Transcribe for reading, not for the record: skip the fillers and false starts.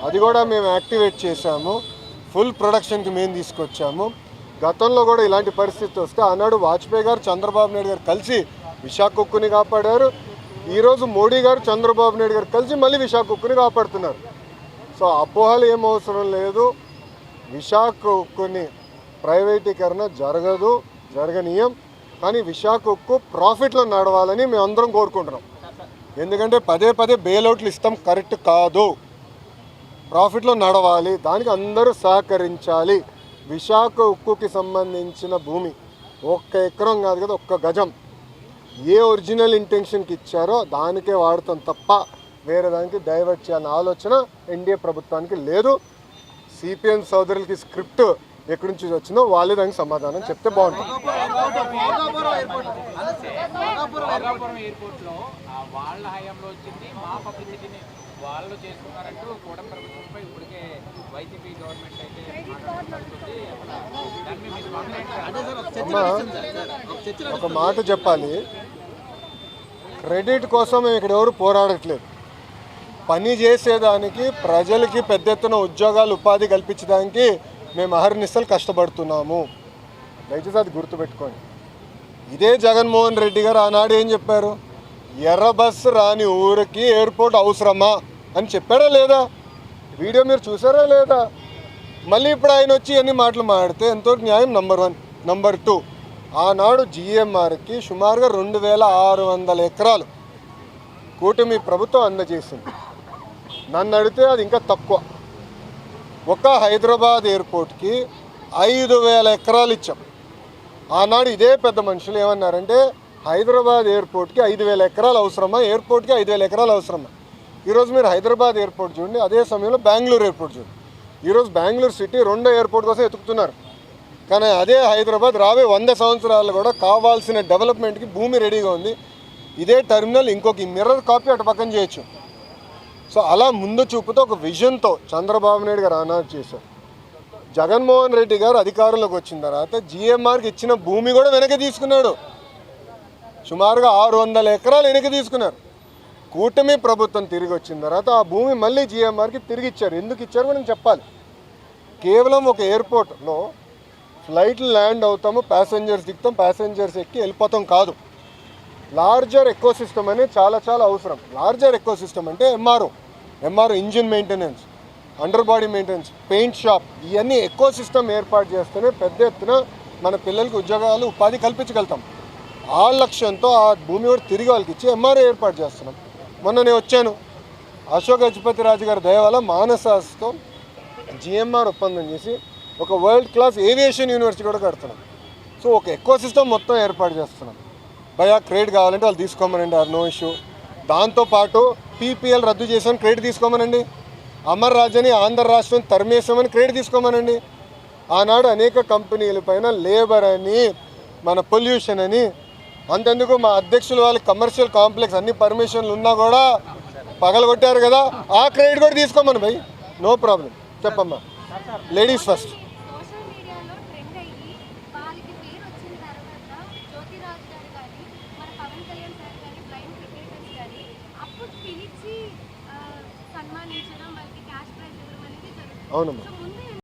అది కూడా మేము యాక్టివేట్ చేశాము. ఫుల్ ప్రొడక్షన్కి మేము తీసుకొచ్చాము. గతంలో కూడా ఇలాంటి పరిస్థితి వస్తే ఆనాడు వాజ్పేయి గారు చంద్రబాబు నాయుడు గారు కలిసి విశాఖ ఉక్కుని కాపాడారు. ఈరోజు మోడీ గారు చంద్రబాబు నాయుడు గారు కలిసి మళ్ళీ విశాఖ ఉక్కుని కాపాడుతున్నారు. సో అపోహలు ఏం అవసరం లేదు. విశాఖ ఉక్కుని ప్రైవేటీకరణ జరగదు, జరగనీయం. కానీ విశాఖ ఉక్కు ప్రాఫిట్లో నడవాలని మేము అందరం కోరుకుంటున్నాం. ఎందుకంటే పదే పదే బెయిల్అవుట్లు ఇస్తాం కరెక్ట్ కాదు. ప్రాఫిట్లో నడవాలి, దానికి అందరూ సహకరించాలి. విశాఖ ఉక్కుకి సంబంధించిన భూమి 1 ఎకరం కాదు కదా, 1 గజం ఏ ఒరిజినల్ ఇంటెన్షన్కి ఇచ్చారో దానికే వాడతాం తప్ప వేరే దానికి డైవర్ట్ చేయాలన్న ఆలోచన ఎన్డీఏ ప్రభుత్వానికి లేదు. సిపిఎం సోదరులకి స్క్రిప్ట్ ఎక్కడి నుంచి వచ్చిందో వాళ్ళే దానికి సమాధానం చెప్తే బాగుంటుంది. ఒక మాట చెప్పాలి, క్రెడిట్ కోసం మేము ఇక్కడ ఎవరు పోరాడట్లేదు. పని చేసేదానికి, ప్రజలకి పెద్ద ఎత్తున ఉద్యోగాలు ఉపాధి కల్పించడానికి మేము అహర్నిశలు కష్టపడుతున్నాము. దయచేసి అది గుర్తుపెట్టుకోండి. ఇదే జగన్మోహన్ రెడ్డి గారు ఆనాడు ఏం చెప్పారు? ఎర్ర బస్సు రాని ఊరికి ఎయిర్పోర్ట్ అవసరమా అని చెప్పారా లేదా? వీడియో మీరు చూసారా లేదా? మళ్ళీ ఇప్పుడు ఆయన వచ్చి ఎన్ని మాటలు మాడితే ఎంతవరకు న్యాయం? నంబర్ 1. నంబర్ 2, ఆనాడు జిఎంఆర్కి సుమారుగా 2600 ఎకరాలు కూటమి ప్రభుత్వం అందజేసింది. నన్ను అడిగితే అది ఇంకా తక్కువ. ఒక హైదరాబాద్ ఎయిర్పోర్ట్కి 5000 ఎకరాలు ఇచ్చాం. ఆనాడు ఇదే పెద్ద మనుషులు ఏమన్నారంటే హైదరాబాద్ ఎయిర్పోర్ట్కి 5000 ఎకరాలు అవసరమా, ఎయిర్పోర్ట్కి 5000 ఎకరాలు అవసరమా? ఈరోజు మీరు హైదరాబాద్ ఎయిర్పోర్ట్ చూడండి, అదే సమయంలో బెంగళూరు ఎయిర్పోర్ట్ చూడండి. ఈరోజు బెంగళూరు సిటీ 2వ ఎయిర్పోర్ట్ కోసం ఎతుకుతున్నారు. కానీ అదే హైదరాబాద్ రాబోయే 100 సంవత్సరాలు కూడా కావాల్సిన డెవలప్మెంట్కి భూమి రెడీగా ఉంది. ఇదే టెర్మినల్ ఇంకొక మిర్రర్ కాపీ అటు పక్కన చేయొచ్చు. సో అలా ముందు చూపుతో ఒక విజన్తో చంద్రబాబు నాయుడు గారు ఆనాడు చేశారు. జగన్మోహన్ రెడ్డి గారు అధికారంలోకి వచ్చిన తర్వాత జిఎంఆర్కి ఇచ్చిన భూమి కూడా వెనక్కి తీసుకున్నాడు. సుమారుగా 600 ఎకరాలు వెనక్కి తీసుకున్నారు. కూటమి ప్రభుత్వం తిరిగి వచ్చిన తర్వాత ఆ భూమి మళ్ళీ జిఎంఆర్కి తిరిగి ఇచ్చారు. ఎందుకు ఇచ్చారు మనం చెప్పాలి. కేవలం ఒక ఎయిర్పోర్ట్లో ఫ్లైట్లు ల్యాండ్ అవుతాము, ప్యాసింజర్స్ దిగుతాం, ప్యాసింజర్స్ ఎక్కి వెళ్ళిపోతాం కాదు. లార్జర్ ఎకో సిస్టమ్ అనేది చాలా చాలా అవసరం. లార్జర్ ఎకో సిస్టమ్ అంటే MRO engine maintenance, under body maintenance, paint shop, ఇవన్నీ ఎకో సిస్టమ్ ఏర్పాటు చేస్తేనే పెద్ద ఎత్తున మన పిల్లలకి ఉద్యోగాలు ఉపాధి కల్పించగలుగుతాం. ఆ లక్ష్యంతో ఆ భూమి కూడా తిరిగి వాళ్ళకి ఇచ్చి ఎంఆర్ఓ ఏర్పాటు చేస్తున్నాం. మొన్న నేను వచ్చాను, అశోక్ గజపతి రాజు గారి దయ వల్ల మానసాస్తో జిఎంఆర్ ఒప్పందం చేసి ఒక వరల్డ్ క్లాస్ ఏవియేషన్ యూనివర్సిటీ కూడా కడుతున్నాం. సో ఒక ఎకో సిస్టమ్ మొత్తం ఏర్పాటు చేస్తున్నాం. భయా క్రెడిట్ కావాలంటే వాళ్ళు తీసుకోమనండి, ఆర్ నో ఇష్యూ. దాంతోపాటు పీపీఎల్ రద్దు చేసామని క్రెడిట్ తీసుకోమనండి. అమర్ రాజని ఆంధ్ర రాష్ట్రం తరిమేసామని క్రెడిట్ తీసుకోమనండి. ఆనాడు అనేక కంపెనీల పైన లేబర్ అని, మన పొల్యూషన్ అని, అంతెందుకు మా అధ్యక్షులు వాళ్ళకి కమర్షియల్ కాంప్లెక్స్ అన్ని పర్మిషన్లు ఉన్నా కూడా పగలగొట్టారు కదా, ఆ క్రెడిట్ కూడా తీసుకోమని భయ్, నో ప్రాబ్లం. చెప్పమ్మా, లేడీస్ ఫస్ట్. అవునమ్మా.